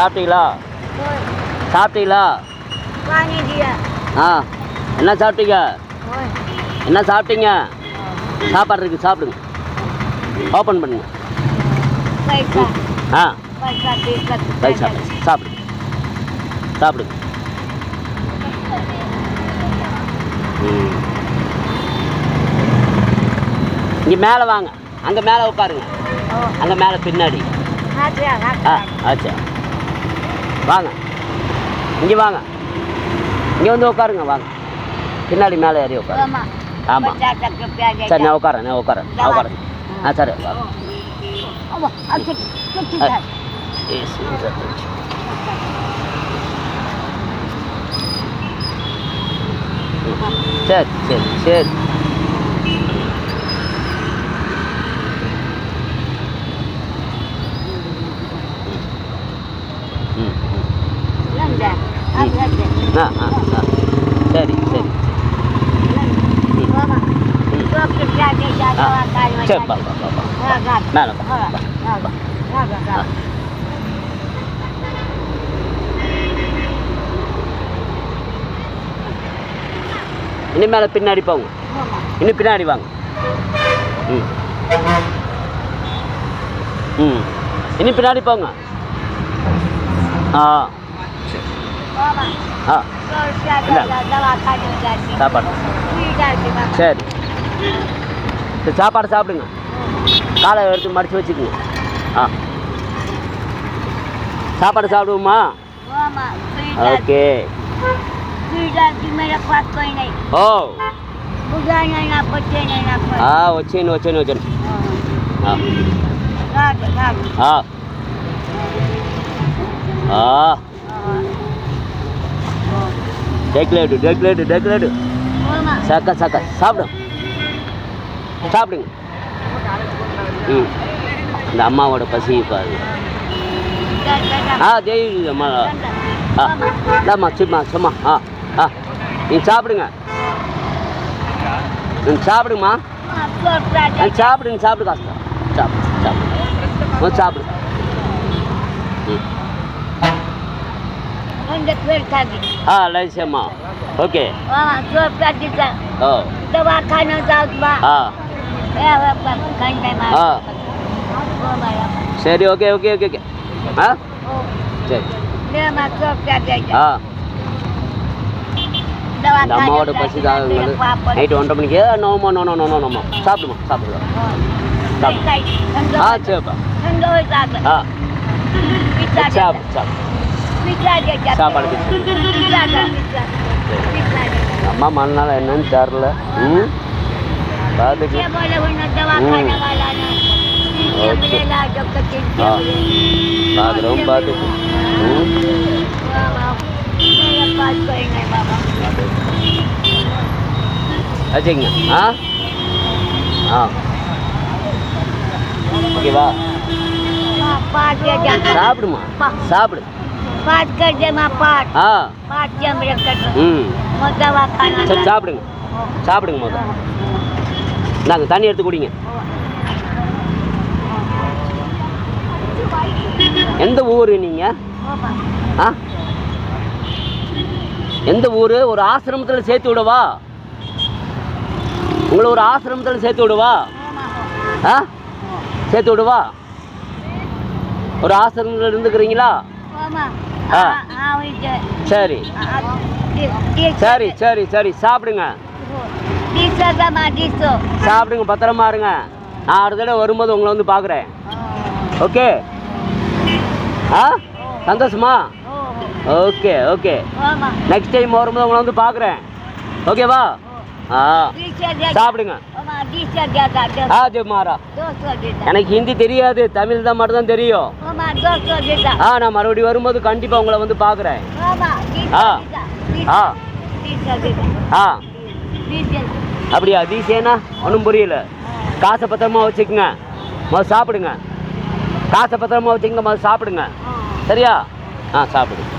சாப்பிட்டீங்களா? சாப்பிட்டீங்களா? ஆ, என்ன சாப்பிட்டீங்க? என்ன சாப்பிட்டீங்க? சாப்பாடு இருக்குது, சாப்பிடுங்க. ஓப்பன் பண்ணுங்க. ஆ, ரைட், சாப்பிடுங்க. சாப்பிடுங்க. இங்கே மேலே வாங்க, அங்கே மேலே உட்காருங்க, அங்கே மேலே பின்னாடி. ஆ, ஆச்சா, வாங்க, இங்கே வாங்க, இங்கே வந்து உட்காருங்க, வாங்க, பின்னாடி மேலே ஏறி உட்காரு. ஆமாம், சரி, நான் உட்காரேன், நான் உட்காரேன். ஆ, சரி, சரி சரி சரி. ஆ ஆ ஆ, சரி சரி சரி, பாப்பா மேலே இன்னும் மேலே பின்னாடி போங்க, இன்னும் பின்னாடி வாங்க. ம் ம், இன்னும் பின்னாடி போங்க. ஆ ஆ, சாப்பாடு சரி சரி, சாப்பாடு சாப்பிடுங்க. காலை எடுத்து மடித்து வச்சுக்கோங்க. ஆ, சாப்பாடு சாப்பிடுவோமா? ஓகே. ఓ వచ్చేయండి వచ్చేయండి వచ్చేయండి. டெக்லேடு டெக்லேடு டெக்லேடு சக்க சக்க சாப்பிடும், சாப்பிடுங்க. ம், இந்த அம்மாவோட பசி பாரு. ஆ, ஜெய் அம்மா. ஆ, இந்தாம்மா, சும்மா சும்மா. ஆ ஆ, நீங்கள் சாப்பிடுங்க, நீங்கள் சாப்பிடுங்கம்மா. சாப்பிடுங்க, சாப்பிடு காசு, சாப்பிடு சாப்பிடு சாப்பிடு. ஆ, லைசம்மா. ஓகே. ஓ, ஆ, சரி, ஓகே ஓகே ஓகே ஓகே. ஆ, சரி. ஆ, இந்த அம்மாவோட பசி தான் நைட்டு 1:30 மணிக்கு. நோமா நோ நோ நோ நோ நோமா, சாப்பிடுமா சாப்பிடுவா சாப்பிடு. ஆ, சரிப்பா. ஆ, சாப்பிடு சாப்பிடு சாப்பாடு. அம்மா மண்ணால் என்னன்னு தெரில. ம், பார்த்துக்கு. ஓகே. ஆ, பார்க்குறோம், பார்த்துக்கு. வச்சுக்கங்க. ஆ ஆ, ஓகேவா? சாப்பிடுமா, சாப்பிடு. ஆ, ம், சரி, சாப்பிடுங்க சாப்பிடுங்க. முதல்ல நாங்கள் தண்ணி எடுத்து குடிங்க. எந்த ஊர் நீங்கள்? ஆ, எந்த ஊர்? ஒரு ஆசிரமத்தில் சேர்த்து விடவா? உங்களை ஒரு ஆசிரமத்தில் சேர்த்து விடவா? ஆ, சேர்த்து விடவா? ஒரு ஆசிரமத்தில் இருந்துக்கிறீங்களா? ஆ, சரி சரி சரி சரி, சாப்பிடுங்க சாப்பிடுங்க, பத்திரமா இருங்க. நான் அடுத்த தடவை வரும்போது உங்களை வந்து பார்க்குறேன். ஓகே. ஆ, சந்தோஷமா? Okay okay. நெக்ஸ்ட் டைம் வரும்போது உங்களை வந்து பார்க்குறேன். ஓகேவா? ஆ, சாப்பிடுங்க. ஆ, ஜோ மாறா. எனக்கு ஹிந்தி தெரியாது, தமிழ் தான் மட்டும் தான் தெரியும். ஆ, நான் மறுபடியும் வரும்போது கண்டிப்பாக உங்களை வந்து பார்க்குறேன். ஆ ஆ ஆ, அப்படியா? தீசேனா ஒன்றும் புரியல. காசை பத்திரமா வச்சுக்கோங்க, முதல்ல சாப்பிடுங்க. காசை பத்திரமா வச்சுக்கோங்க, முதல்ல சாப்பிடுங்க. சரியா? ஆ, சாப்பிடுங்க.